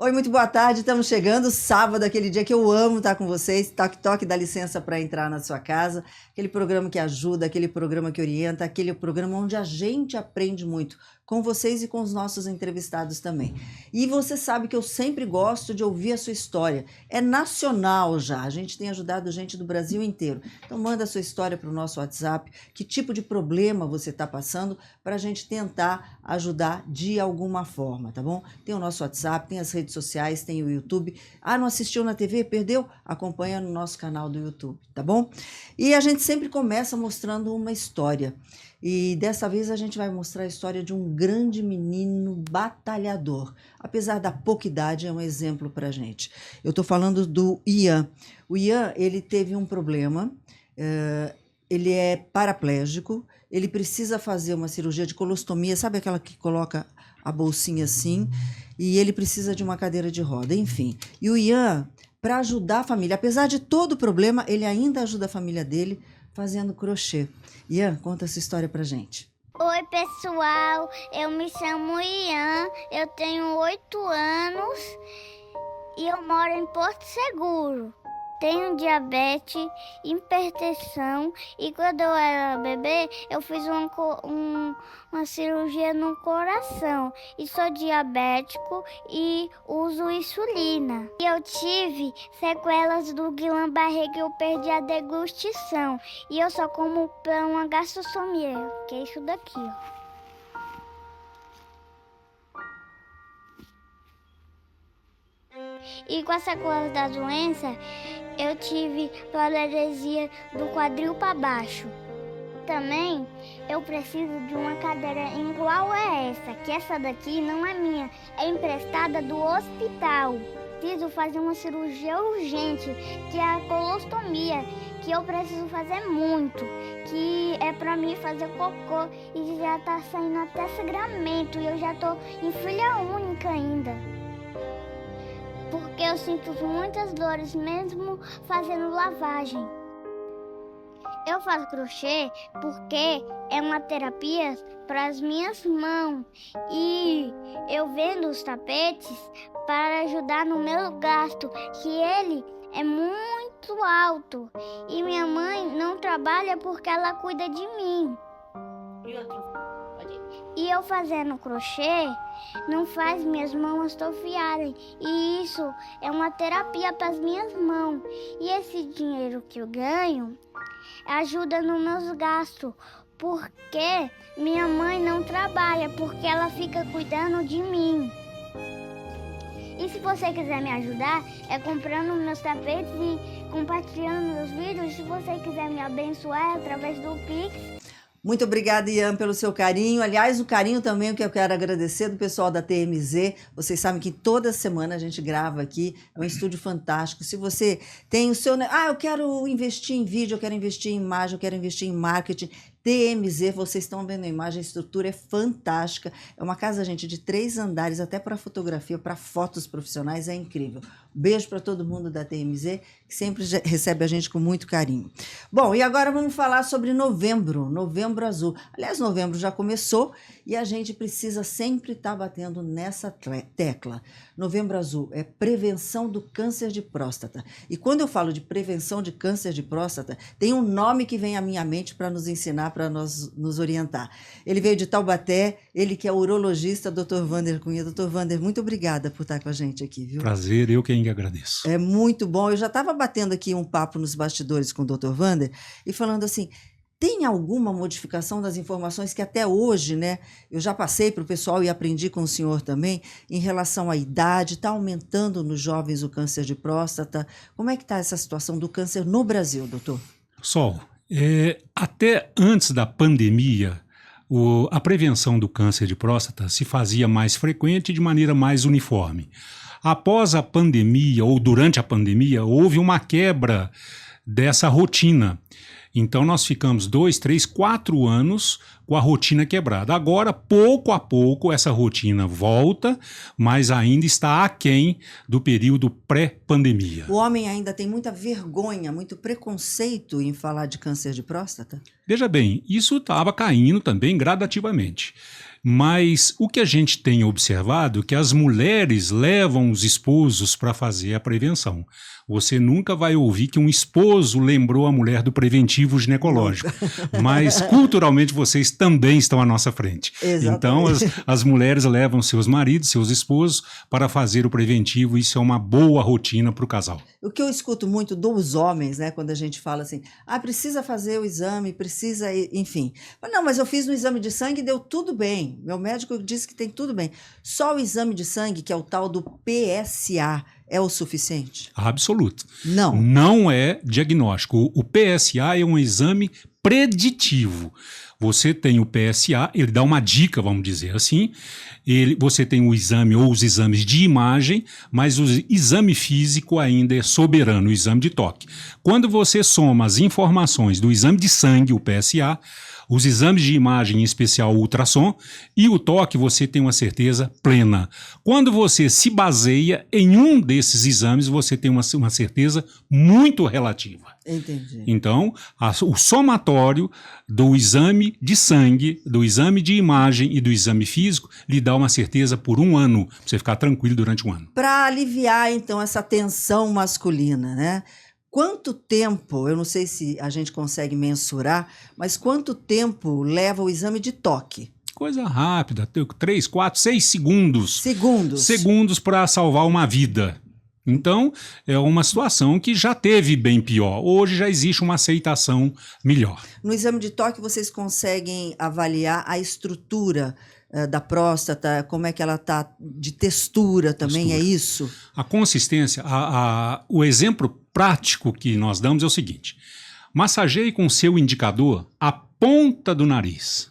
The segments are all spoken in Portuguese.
Oi, muito boa tarde, estamos chegando, sábado, aquele dia que eu amo estar com vocês, Toque Toque, dá licença para entrar na sua casa, aquele programa que ajuda, aquele programa que orienta, aquele programa onde a gente aprende muito, com vocês e com os nossos entrevistados também. E você sabe que eu sempre gosto de ouvir a sua história, é nacional já, a gente tem ajudado gente do Brasil inteiro, então manda a sua história para o nosso WhatsApp, que tipo de problema você está passando, para a gente tentar ajudar de alguma forma, tá bom? Tem o nosso WhatsApp, tem as redes sociais, tem o YouTube. Ah, não assistiu na TV? Perdeu? Acompanha no nosso canal do YouTube, tá bom? E a gente sempre começa mostrando uma história. E dessa vez a gente vai mostrar a história de um grande menino batalhador. Apesar da pouca idade, é um exemplo pra gente. Eu estou falando do Ian. O Ian, ele teve um problema, ele é paraplégico, ele precisa fazer uma cirurgia de colostomia, sabe aquela que coloca a bolsinha assim, e ele precisa de uma cadeira de roda, enfim. E o Ian, para ajudar a família, apesar de todo o problema, ele ainda ajuda a família dele fazendo crochê. Ian, conta essa história pra gente. Oi, pessoal, eu me chamo Ian, eu tenho 8 anos e eu moro em Porto Seguro. Tenho diabetes, hipertensão e quando eu era bebê eu fiz uma cirurgia no coração e sou diabético e uso insulina. E eu tive sequelas do Guillain-Barré que eu perdi a degustação e eu só como para uma gastrostomia, que é isso daqui, ó. E com a sequela da doença, eu tive paralisia do quadril para baixo. Também eu preciso de uma cadeira igual a essa, que essa daqui não é minha, é emprestada do hospital. Preciso fazer uma cirurgia urgente, que é a colostomia, que eu preciso fazer muito, que é pra mim fazer cocô e já tá saindo até sangramento e eu já tô em filha única ainda. Porque eu sinto muitas dores mesmo fazendo lavagem. Eu faço crochê porque é uma terapia para as minhas mãos e eu vendo os tapetes para ajudar no meu gasto, que ele é muito alto e minha mãe não trabalha porque ela cuida de mim. E eu fazendo crochê não faz minhas mãos atrofiarem. E isso é uma terapia para as minhas mãos. E esse dinheiro que eu ganho ajuda nos meus gastos. Porque minha mãe não trabalha, porque ela fica cuidando de mim. E se você quiser me ajudar, é comprando meus tapetes e compartilhando meus vídeos. Se você quiser me abençoar, é através do Pix. Muito obrigada, Ian, pelo seu carinho. Aliás, o carinho também que eu quero agradecer do pessoal da TMZ. Vocês sabem que toda semana a gente grava aqui. É um estúdio fantástico. Se você tem o seu... eu quero investir em vídeo, eu quero investir em imagem, eu quero investir em marketing. TMZ, vocês estão vendo a imagem, a estrutura é fantástica. É uma casa, gente, de 3 andares, até para fotografia, para fotos profissionais, é incrível. Beijo para todo mundo da TMZ, que sempre recebe a gente com muito carinho. Bom, e agora vamos falar sobre novembro, Novembro Azul. Aliás, novembro já começou e a gente precisa sempre estar batendo nessa tecla. Novembro Azul é prevenção do câncer de próstata. E quando eu falo de prevenção de câncer de próstata, tem um nome que vem à minha mente para nos ensinar, para nos orientar. Ele veio de Taubaté, ele que é urologista, Dr. Wander Cunha. Dr. Wander, muito obrigada por estar com a gente aqui, viu? Prazer, eu que agradeço. É muito bom. Eu já estava batendo aqui um papo nos bastidores com o Dr. Wander e falando assim, tem alguma modificação das informações que até hoje, né, eu já passei para o pessoal e aprendi com o senhor também, em relação à idade, está aumentando nos jovens o câncer de próstata? Como é que está essa situação do câncer no Brasil, doutor? Sol, até antes da pandemia, a prevenção do câncer de próstata se fazia mais frequente e de maneira mais uniforme. Após a pandemia, ou durante a pandemia, houve uma quebra dessa rotina. Então nós ficamos 2, 3, 4 anos com a rotina quebrada. Agora, pouco a pouco, essa rotina volta, mas ainda está aquém do período pré-pandemia. O homem ainda tem muita vergonha, muito preconceito em falar de câncer de próstata? Veja bem, isso estava caindo também gradativamente. Mas o que a gente tem observado é que as mulheres levam os esposos para fazer a prevenção. Você nunca vai ouvir que um esposo lembrou a mulher do preventivo ginecológico, mas culturalmente vocês também estão à nossa frente. Exatamente. Então as mulheres levam seus maridos, seus esposos para fazer o preventivo, isso é uma boa rotina para o casal. O que eu escuto muito dos homens, né, quando a gente fala assim, precisa fazer o exame, precisa, enfim. Não, mas eu fiz no exame de sangue e deu tudo bem. Meu médico disse que tem tudo bem. Só o exame de sangue, que é o tal do PSA, é o suficiente? Absoluto. Não. Não é diagnóstico. O PSA é um exame preditivo. Você tem o PSA, ele dá uma dica, vamos dizer assim. Você tem o exame ou os exames de imagem, mas o exame físico ainda é soberano, o exame de toque. Quando você soma as informações do exame de sangue, o PSA, os exames de imagem, em especial o ultrassom, e o toque, você tem uma certeza plena. Quando você se baseia em um desses exames, você tem uma certeza muito relativa. Entendi. Então, o somatório do exame de sangue, do exame de imagem e do exame físico lhe dá uma certeza por 1 ano, para você ficar tranquilo durante 1 ano. Para aliviar, então, essa tensão masculina, né? Quanto tempo, eu não sei se a gente consegue mensurar, mas quanto tempo leva o exame de toque? Coisa rápida, 3, 4, 6 segundos. Segundos. Segundos para salvar uma vida. Então, é uma situação que já teve bem pior. Hoje já existe uma aceitação melhor. No exame de toque, vocês conseguem avaliar a estrutura da próstata, como é que ela está de textura também, é isso? A consistência, o exemplo prático que nós damos é o seguinte: massageie com o seu indicador a ponta do nariz.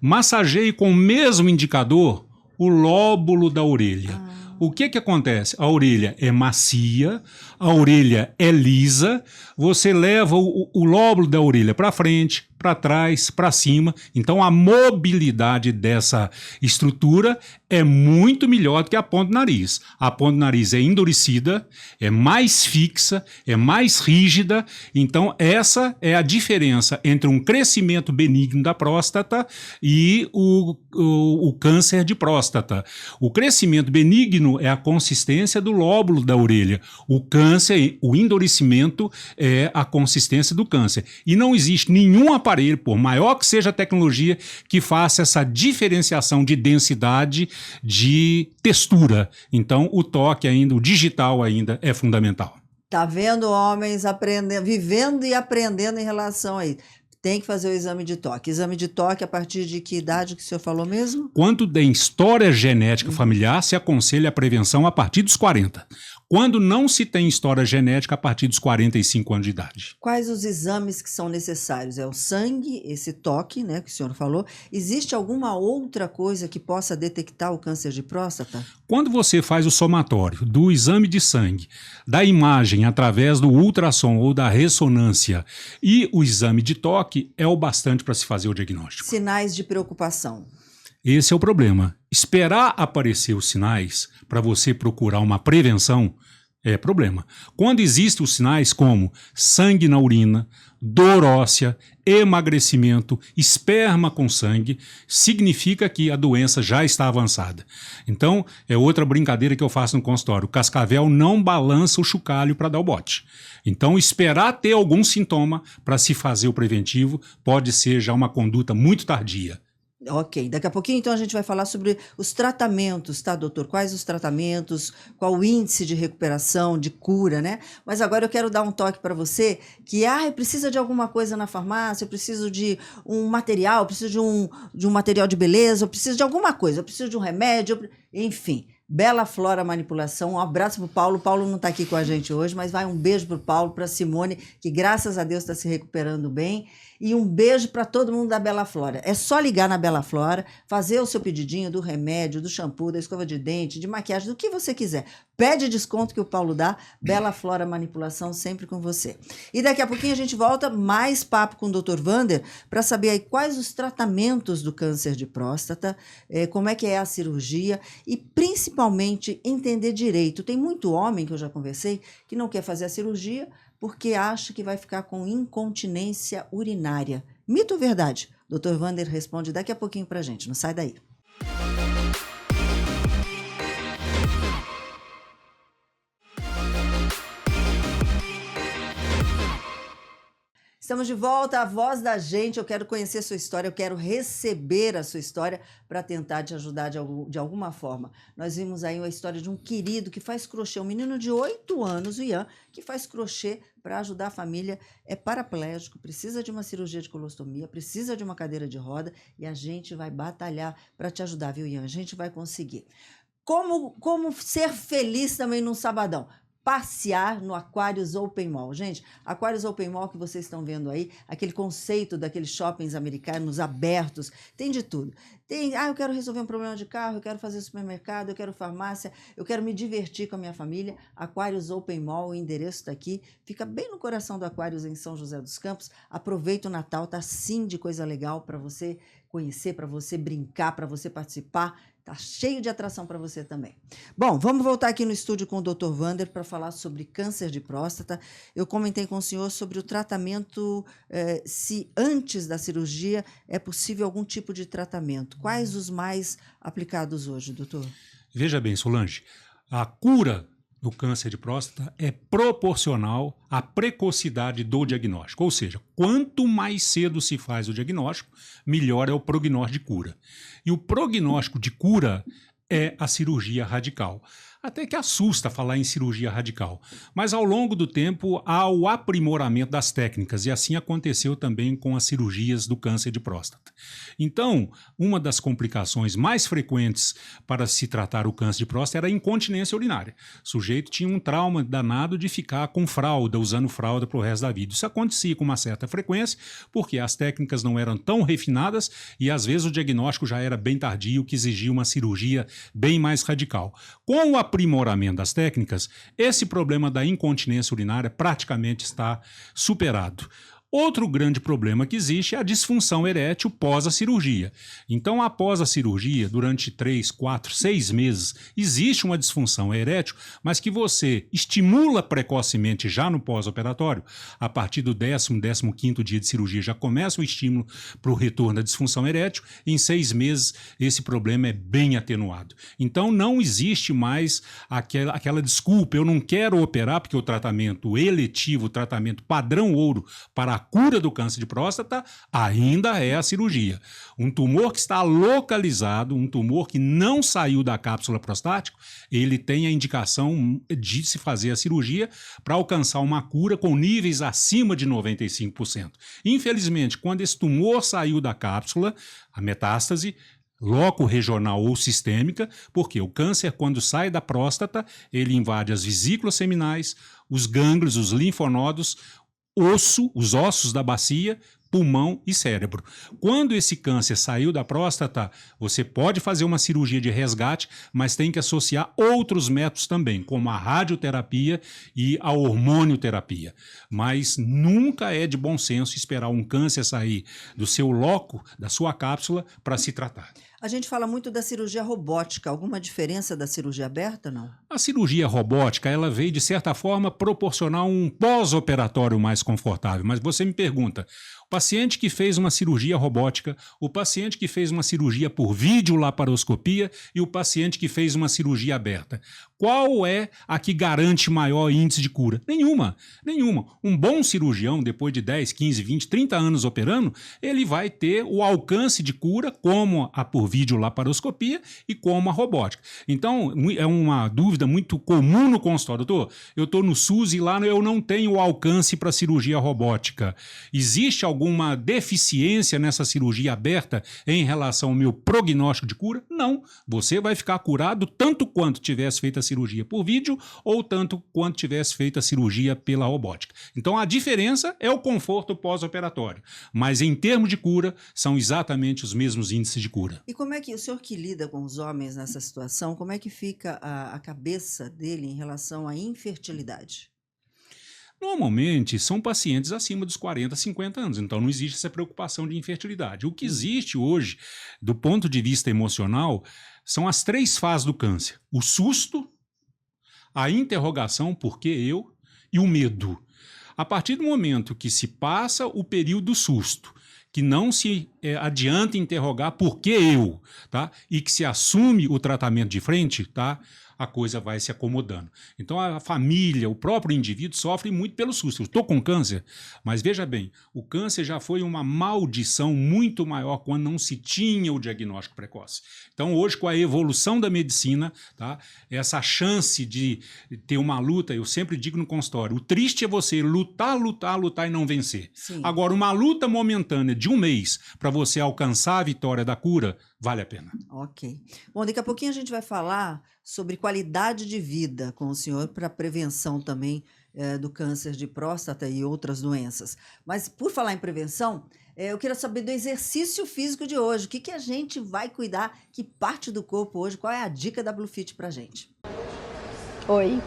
Massageie com o mesmo indicador o lóbulo da orelha. O que acontece? A orelha é macia, a orelha é lisa, você leva o lóbulo da orelha para frente, para trás, para cima. Então a mobilidade dessa estrutura é muito melhor do que a ponta do nariz. A ponta do nariz é endurecida, é mais fixa, é mais rígida. Então essa é a diferença entre um crescimento benigno da próstata e o câncer de próstata. O crescimento benigno é a consistência do lóbulo da orelha. O câncer, o endurecimento é a consistência do câncer. E não existe nenhum aparelho, por maior que seja a tecnologia, que faça essa diferenciação de densidade, de textura. Então, o toque ainda, o digital ainda é fundamental. Tá vendo homens aprendendo, vivendo e aprendendo em relação a isso. Tem que fazer o exame de toque. Exame de toque a partir de que idade que o senhor falou mesmo? Quando tem história genética familiar, se aconselha a prevenção a partir dos 40. Quando não se tem história genética, a partir dos 45 anos de idade. Quais os exames que são necessários? É o sangue, esse toque, né, que o senhor falou. Existe alguma outra coisa que possa detectar o câncer de próstata? Quando você faz o somatório do exame de sangue, da imagem através do ultrassom ou da ressonância e o exame de toque, é o bastante para se fazer o diagnóstico. Sinais de preocupação. Esse é o problema. Esperar aparecer os sinais para você procurar uma prevenção é problema. Quando existem os sinais como sangue na urina, dor óssea, emagrecimento, esperma com sangue, significa que a doença já está avançada. Então, é outra brincadeira que eu faço no consultório. O cascavel não balança o chocalho para dar o bote. Então, esperar ter algum sintoma para se fazer o preventivo pode ser já uma conduta muito tardia. Ok, daqui a pouquinho então a gente vai falar sobre os tratamentos, tá, doutor? Quais os tratamentos, qual o índice de recuperação, de cura, né? Mas agora eu quero dar um toque para você que, precisa de alguma coisa na farmácia, eu preciso de um material, eu preciso de um material de beleza, eu preciso de alguma coisa, eu preciso de um remédio, enfim. Bela Flora Manipulação, um abraço pro Paulo. Paulo não está aqui com a gente hoje, mas vai um beijo pro Paulo, pra Simone, que graças a Deus está se recuperando bem. E um beijo para todo mundo da Bela Flora. É só ligar na Bela Flora, fazer o seu pedidinho do remédio, do shampoo, da escova de dente, de maquiagem, do que você quiser. Pede desconto que o Paulo dá. Bela Flora Manipulação sempre com você. E daqui a pouquinho a gente volta, mais papo com o Dr. Wander, para saber aí quais os tratamentos do câncer de próstata, como é que é a cirurgia e principalmente entender direito. Tem muito homem que eu já conversei que não quer fazer a cirurgia porque acha que vai ficar com incontinência urinária. Mito ou verdade? Dr. Wander responde daqui a pouquinho pra gente, não sai daí. Estamos de volta, a voz da gente. Eu quero conhecer sua história, eu quero receber a sua história para tentar te ajudar de alguma forma. Nós vimos aí a história de um querido que faz crochê, um menino de 8 anos, o Ian, que faz crochê para ajudar a família, é paraplégico, precisa de uma cirurgia de colostomia, precisa de uma cadeira de roda e a gente vai batalhar para te ajudar, viu, Ian? A gente vai conseguir. Como ser feliz também num sabadão? Passear no Aquarius Open Mall. Gente, Aquarius Open Mall que vocês estão vendo aí, aquele conceito daqueles shoppings americanos abertos, tem de tudo. Tem, eu quero resolver um problema de carro, eu quero fazer supermercado, eu quero farmácia, eu quero me divertir com a minha família. Aquarius Open Mall, o endereço está aqui, fica bem no coração do Aquarius em São José dos Campos. Aproveita o Natal, tá sim de coisa legal para você conhecer, para você brincar, para você participar. Tá cheio de atração para você também. Bom, vamos voltar aqui no estúdio com o Dr. Wander para falar sobre câncer de próstata. Eu comentei com o senhor sobre o tratamento, se antes da cirurgia é possível algum tipo de tratamento. Quais os mais aplicados hoje, doutor? Veja bem, Solange, a cura do câncer de próstata é proporcional à precocidade do diagnóstico. Ou seja, quanto mais cedo se faz o diagnóstico, melhor é o prognóstico de cura. E o prognóstico de cura é a cirurgia radical. Até que assusta falar em cirurgia radical. Mas ao longo do tempo há o aprimoramento das técnicas e assim aconteceu também com as cirurgias do câncer de próstata. Então, uma das complicações mais frequentes para se tratar o câncer de próstata era a incontinência urinária. O sujeito tinha um trauma danado de ficar com fralda, usando fralda para o resto da vida. Isso acontecia com uma certa frequência porque as técnicas não eram tão refinadas e às vezes o diagnóstico já era bem tardio, que exigia uma cirurgia bem mais radical. Com o aprimoramento das técnicas, esse problema da incontinência urinária praticamente está superado. Outro grande problema que existe é a disfunção erétil pós a cirurgia. Então, após a cirurgia, durante 3, 4, 6 meses, existe uma disfunção erétil, mas que você estimula precocemente já no pós-operatório. A partir do 10º, 15º dia de cirurgia já começa o estímulo para o retorno da disfunção erétil. Em 6 meses, esse problema é bem atenuado. Então, não existe mais aquela desculpa, eu não quero operar porque o tratamento eletivo, o tratamento padrão ouro para a cura do câncer de próstata ainda é a cirurgia. Um tumor que está localizado, um tumor que não saiu da cápsula prostática, ele tem a indicação de se fazer a cirurgia para alcançar uma cura com níveis acima de 95%. Infelizmente, quando esse tumor saiu da cápsula, a metástase, loco regional ou sistêmica, porque o câncer, quando sai da próstata, ele invade as vesículas seminais, os gânglios, os linfonodos, os ossos da bacia, pulmão e cérebro. Quando esse câncer saiu da próstata, você pode fazer uma cirurgia de resgate, mas tem que associar outros métodos também, como a radioterapia e a hormonioterapia. Mas nunca é de bom senso esperar um câncer sair do seu loco, da sua cápsula, para se tratar. A gente fala muito da cirurgia robótica. Alguma diferença da cirurgia aberta, não? A cirurgia robótica, ela veio, de certa forma, proporcionar um pós-operatório mais confortável. Mas você me pergunta, o paciente que fez uma cirurgia robótica, o paciente que fez uma cirurgia por videolaparoscopia e o paciente que fez uma cirurgia aberta, qual é a que garante maior índice de cura? Nenhuma. Um bom cirurgião, depois de 10, 15, 20, 30 anos operando, ele vai ter o alcance de cura como a por videolaparoscopia e como a robótica. Então, é uma dúvida muito comum no consultório. Doutor, eu estou no SUS e lá eu não tenho alcance para cirurgia robótica. Existe alguma deficiência nessa cirurgia aberta em relação ao meu prognóstico de cura? Não. Você vai ficar curado tanto quanto tivesse feito a cirurgia por vídeo ou tanto quanto tivesse feito a cirurgia pela robótica. Então, a diferença é o conforto pós-operatório. Mas, em termos de cura, são exatamente os mesmos índices de cura. E como é que o senhor que lida com os homens nessa situação, como é que fica a cabeça dele em relação à infertilidade? Normalmente são pacientes acima dos 40, 50 anos, então não existe essa preocupação de infertilidade. O que existe hoje, do ponto de vista emocional, são as 3 fases do câncer: o susto, a interrogação, por que eu, e o medo. A partir do momento que se passa o período do susto, que não se adianta interrogar por que eu, tá? E que se assume o tratamento de frente, tá? a coisa vai se acomodando. Então a família, o próprio indivíduo sofre muito pelo susto. Eu estou com câncer, mas veja bem, o câncer já foi uma maldição muito maior quando não se tinha o diagnóstico precoce. Então hoje, com a evolução da medicina, tá, essa chance de ter uma luta, eu sempre digo no consultório, o triste é você lutar e não vencer. Sim. Agora, uma luta momentânea de um mês para você alcançar a vitória da cura, vale a pena. Ok. Bom, daqui a pouquinho a gente vai falar sobre qualidade de vida com o senhor para prevenção também do câncer de próstata e outras doenças. Mas por falar em prevenção, eu queria saber do exercício físico de hoje. O que a gente vai cuidar? Que parte do corpo hoje? Qual é a dica da Bluefit para gente? Oi,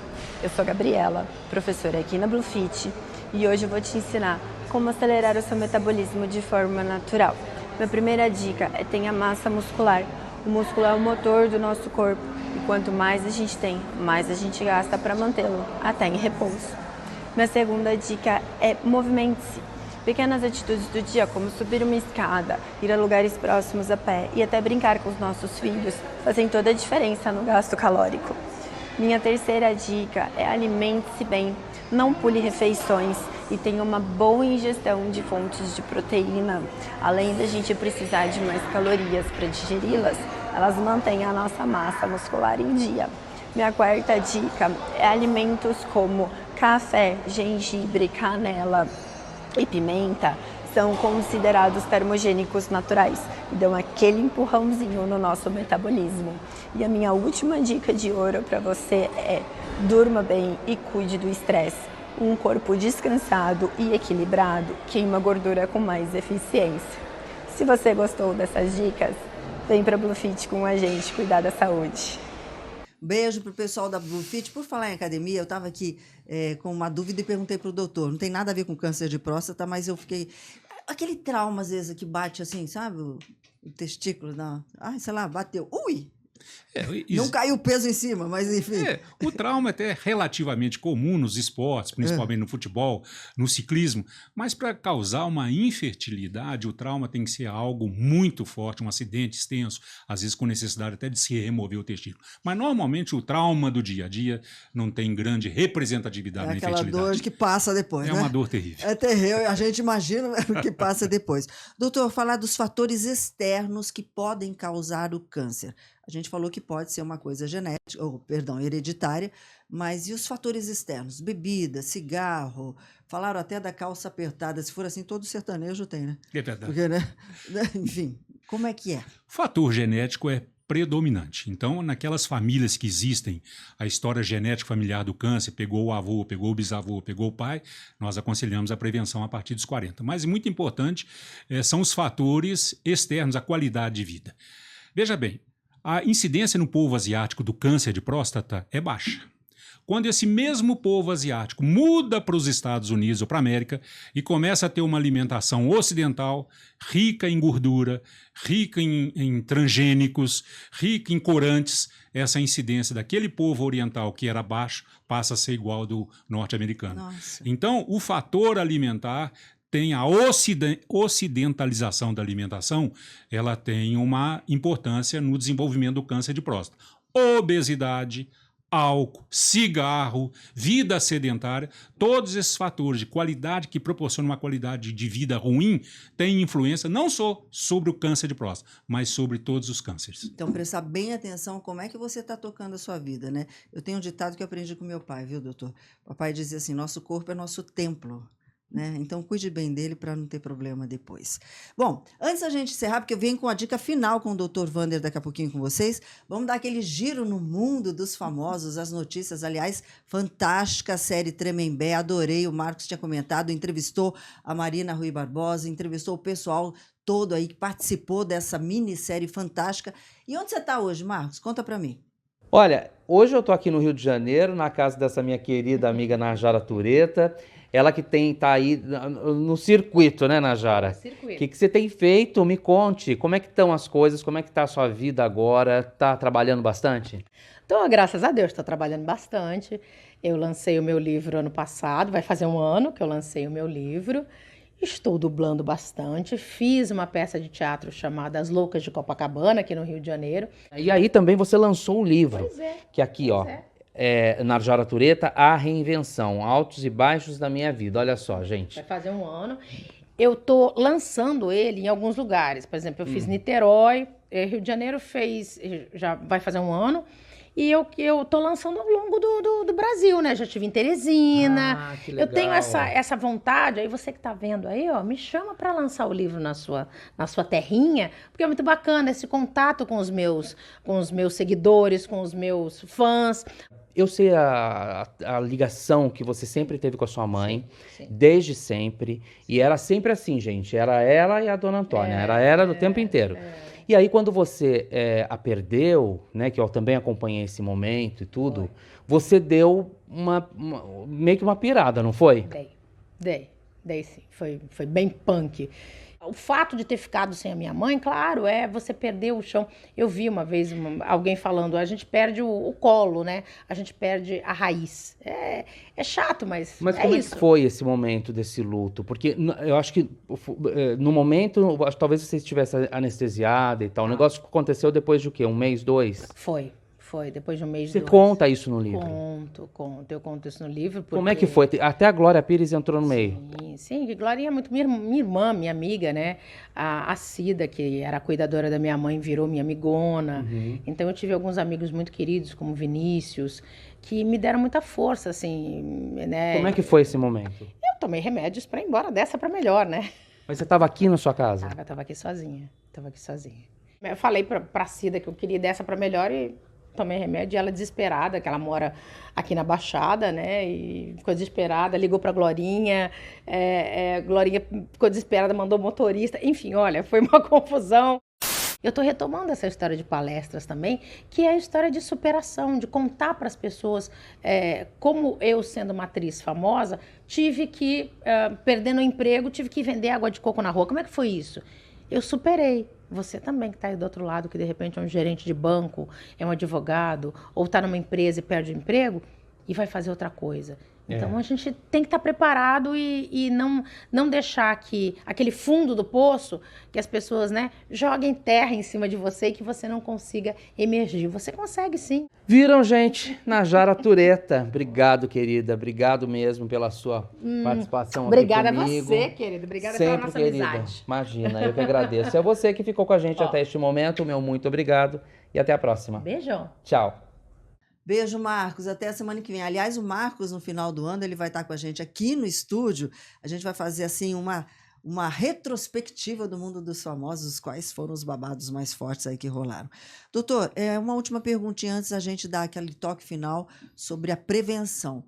eu sou a Gabriela, professora aqui na Bluefit, e hoje eu vou te ensinar como acelerar o seu metabolismo de forma natural. Minha primeira dica é tenha massa muscular. O músculo é o motor do nosso corpo e quanto mais a gente tem, mais a gente gasta para mantê-lo, até em repouso. Minha segunda dica é movimente-se. Pequenas atitudes do dia, como subir uma escada, ir a lugares próximos a pé e até brincar com os nossos filhos, fazem toda a diferença no gasto calórico. Minha terceira dica é alimente-se bem, não pule refeições e tenha uma boa ingestão de fontes de proteína. Além da gente precisar de mais calorias para digeri-las, elas mantêm a nossa massa muscular em dia. Minha quarta dica é alimentos como café, gengibre, canela e pimenta são considerados termogênicos naturais e dão aquele empurrãozinho no nosso metabolismo. E a minha última dica de ouro para você é durma bem e cuide do estresse. Um corpo descansado e equilibrado queima gordura com mais eficiência. Se você gostou dessas dicas, vem para a Bluefit com a gente cuidar da saúde. Beijo pro pessoal da Bluefit. Por falar em academia, eu estava aqui com uma dúvida e perguntei pro doutor. Não tem nada a ver com câncer de próstata, mas eu fiquei... Aquele trauma, às vezes, que bate assim, sabe? O testículo, não. Ai, sei lá, bateu. Ui! Não caiu o peso em cima, mas enfim. O trauma é até relativamente comum nos esportes, principalmente no futebol, no ciclismo, mas para causar uma infertilidade, o trauma tem que ser algo muito forte, um acidente extenso, às vezes com necessidade até de se remover o testículo. Mas normalmente o trauma do dia a dia não tem grande representatividade na infertilidade. É aquela dor que passa depois, né? É uma dor terrível. É terrível, a gente imagina o que passa depois. Doutor, falar dos fatores externos que podem causar o câncer. A gente falou que pode ser uma coisa genética, hereditária, mas e os fatores externos? Bebida, cigarro, falaram até da calça apertada. Se for assim, todo sertanejo tem, né? É verdade. Porque, né? Enfim, como é que é? O fator genético é predominante. Então, naquelas famílias que existem, a história genética familiar do câncer, pegou o avô, pegou o bisavô, pegou o pai, nós aconselhamos a prevenção a partir dos 40. Mas muito importante são os fatores externos, a qualidade de vida. Veja bem, a incidência no povo asiático do câncer de próstata é baixa. Quando esse mesmo povo asiático muda para os Estados Unidos ou para a América e começa a ter uma alimentação ocidental rica em gordura, rica em transgênicos, rica em corantes, essa incidência daquele povo oriental que era baixo passa a ser igual ao do norte-americano. Então, o fator alimentar tem a ocidentalização da alimentação, ela tem uma importância no desenvolvimento do câncer de próstata. Obesidade, álcool, cigarro, vida sedentária, todos esses fatores de qualidade que proporcionam uma qualidade de vida ruim têm influência não só sobre o câncer de próstata, mas sobre todos os cânceres. Então, prestar bem atenção como é que você está tocando a sua vida, né? Eu tenho um ditado que eu aprendi com meu pai, viu, doutor? O papai dizia assim, nosso corpo é nosso templo. Né? Então, cuide bem dele para não ter problema depois. Bom, antes da gente encerrar, porque eu venho com a dica final com o Dr. Wander daqui a pouquinho com vocês, vamos dar aquele giro no mundo dos famosos, as notícias, aliás, fantástica a série Tremembé, adorei, o Marcos tinha comentado, entrevistou a Marina Rui Barbosa, entrevistou o pessoal todo aí que participou dessa minissérie fantástica. E onde você está hoje, Marcos? Conta para mim. Olha, hoje eu estou aqui no Rio de Janeiro, na casa dessa minha querida amiga Najara Tureta. Ela que tá aí no circuito, né, Najara? Circuito. O que você tem feito? Me conte, como é que estão as coisas, como é que está a sua vida agora? Está trabalhando bastante? Então, graças a Deus, estou trabalhando bastante. Eu lancei o meu livro ano passado, vai fazer um ano que eu lancei o meu livro. Estou dublando bastante. Fiz uma peça de teatro chamada As Loucas de Copacabana, aqui no Rio de Janeiro. E aí também você lançou um livro, Pois é. que aqui, ó, Pois Narjara Tureta, A Reinvenção, Altos e Baixos da Minha Vida. Olha só, gente. Vai fazer um ano. Eu tô lançando ele em alguns lugares. Por exemplo, eu fiz Niterói, Rio de Janeiro já vai fazer um ano. E eu tô lançando ao longo do Brasil, né? Já estive em Teresina. Ah, que Eu tenho legal. essa vontade. Aí você que tá vendo aí, ó, me chama para lançar o livro na sua terrinha, porque é muito bacana esse contato com os meus seguidores, com os meus fãs. Eu sei a ligação que você sempre teve com a sua mãe, Sim. desde sempre. E era sempre assim, gente. Era ela e a dona Antônia. Era ela do tempo inteiro. E aí, quando você a perdeu, né, que eu também acompanhei esse momento e tudo, você deu meio que uma pirada, não foi? Dei sim. Foi bem punk. O fato de ter ficado sem a minha mãe, claro, você perder o chão. Eu vi uma vez alguém falando, a gente perde o colo, né? A gente perde a raiz. É chato, mas Mas é como isso. é que foi esse momento desse luto? Porque eu acho que no momento, talvez você estivesse anestesiada e tal. O negócio aconteceu depois de o quê? Um mês, 2? Foi, depois de um mês. Você 2. conta isso no livro? Conto. Eu conto isso no livro. Como é que foi? Até a Glória Pires entrou no meio. Sim, Glorinha é muito minha irmã, minha amiga, né? A Cida, que era a cuidadora da minha mãe, virou minha amigona. Então eu tive alguns amigos muito queridos, como Vinícius, que me deram muita força, assim, né? Como é que foi esse momento? Eu tomei remédios para ir embora dessa para melhor, né? Mas você estava aqui na sua casa? Tava aqui sozinha. Eu falei pra Cida que eu queria ir dessa para melhor e tomei remédio, e ela desesperada, que ela mora aqui na Baixada, né, e ficou desesperada, ligou pra Glorinha, Glorinha ficou desesperada, mandou motorista, enfim, olha, foi uma confusão. Eu tô retomando essa história de palestras também, que é a história de superação, de contar para as pessoas como eu, sendo uma atriz famosa, tive que, perdendo o emprego, tive que vender água de coco na rua. Como é que foi isso? Eu superei. Você também que está aí do outro lado, que de repente é um gerente de banco, é um advogado, ou está numa empresa e perde o emprego e vai fazer outra coisa. Então a gente tem que estar preparado e não deixar que aquele fundo do poço, que as pessoas, né, joguem terra em cima de você e que você não consiga emergir. Você consegue sim. Viram, gente? Narjara Tureta. Obrigado, querida. Obrigado mesmo pela sua participação Obrigada aqui comigo. a você, querida. Obrigada Sempre, pela nossa querida. amizade. Imagina, eu que agradeço. É você que ficou com a gente até este momento. Meu muito obrigado e até a próxima. Beijão. Tchau. Beijo, Marcos. Até a semana que vem. Aliás, o Marcos, no final do ano, ele vai estar com a gente aqui no estúdio. A gente vai fazer, assim, uma retrospectiva do mundo dos famosos, quais foram os babados mais fortes aí que rolaram. Doutor, uma última perguntinha antes da gente dar aquele toque final sobre a prevenção.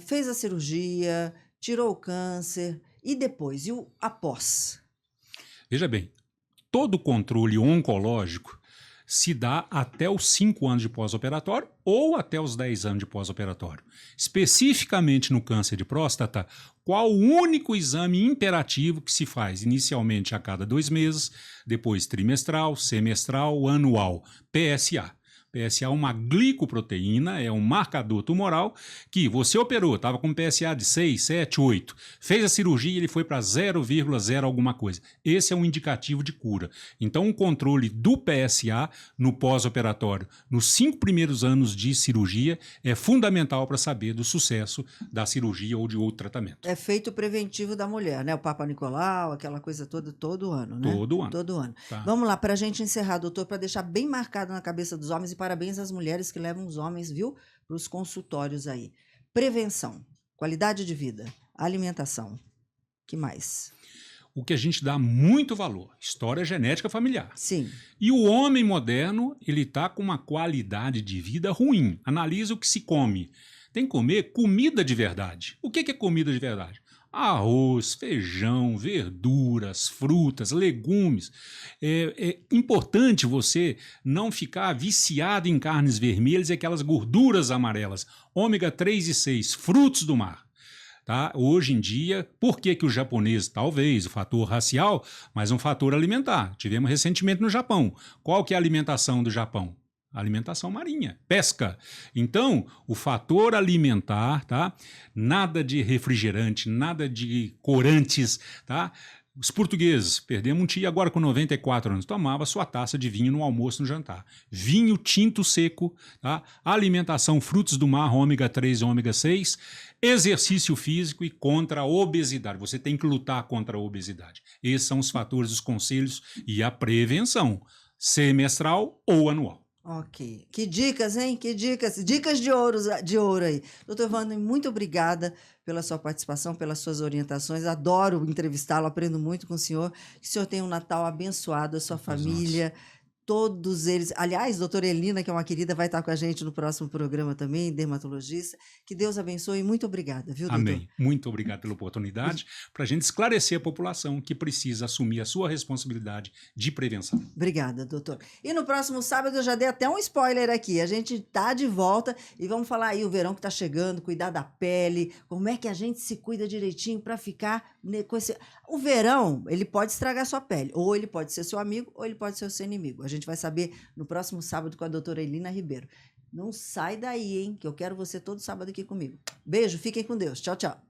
Fez a cirurgia, tirou o câncer, e depois? E o após? Veja bem, todo controle oncológico se dá até os 5 anos de pós-operatório ou até os 10 anos de pós-operatório. Especificamente no câncer de próstata, qual o único exame imperativo que se faz inicialmente a cada 2 meses, depois trimestral, semestral, anual, PSA. PSA é uma glicoproteína, é um marcador tumoral que você operou, estava com PSA de 6, 7, 8, fez a cirurgia e ele foi para 0,0 alguma coisa. Esse é um indicativo de cura. Então, o controle do PSA no pós-operatório, nos 5 primeiros anos de cirurgia, é fundamental para saber do sucesso da cirurgia ou de outro tratamento. É feito preventivo da mulher, né? O Papa Nicolau, aquela coisa toda, todo ano, né? Todo ano. Todo ano. Tá. Vamos lá, para a gente encerrar, doutor, para deixar bem marcado na cabeça dos homens, e parabéns às mulheres que levam os homens, viu, para os consultórios aí. Prevenção, qualidade de vida, alimentação, que mais? O que a gente dá muito valor, história genética familiar. Sim. E o homem moderno, ele está com uma qualidade de vida ruim. Analisa o que se come. Tem que comer comida de verdade. O que é comida de verdade? Arroz, feijão, verduras, frutas, legumes. É importante você não ficar viciado em carnes vermelhas e aquelas gorduras amarelas. Ômega 3 e 6, frutos do mar. Tá? Hoje em dia, por que o japonês, talvez, o fator racial, mas um fator alimentar. Tivemos recentemente no Japão. Qual que é a alimentação do Japão? Alimentação marinha, pesca. Então, o fator alimentar, tá? Nada de refrigerante, nada de corantes, tá? Os portugueses, perdemos um tio agora com 94 anos, tomava sua taça de vinho no almoço, no jantar. Vinho tinto seco, tá? Alimentação, frutos do mar, ômega 3 e ômega 6, exercício físico e contra a obesidade. Você tem que lutar contra a obesidade. Esses são os fatores, os conselhos e a prevenção, semestral ou anual. Ok. Que dicas, hein? Que dicas. Dicas de ouro aí. Doutor Wander, muito obrigada pela sua participação, pelas suas orientações. Adoro entrevistá-lo, aprendo muito com o senhor. Que o senhor tenha um Natal abençoado, a sua família, todos eles. Aliás, doutora Elina, que é uma querida, vai estar com a gente no próximo programa também, dermatologista. Que Deus abençoe e muito obrigada, viu, doutor? Amém. Muito obrigado pela oportunidade para a gente esclarecer a população que precisa assumir a sua responsabilidade de prevenção. Obrigada, doutor. E no próximo sábado eu já dei até um spoiler aqui. A gente tá de volta e vamos falar aí o verão que tá chegando, cuidar da pele, como é que a gente se cuida direitinho para ficar com esse... O verão, ele pode estragar sua pele, ou ele pode ser seu amigo, ou ele pode ser seu inimigo. A gente vai saber no próximo sábado com a doutora Elina Ribeiro. Não sai daí, hein, que eu quero você todo sábado aqui comigo. Beijo, fiquem com Deus. Tchau, tchau.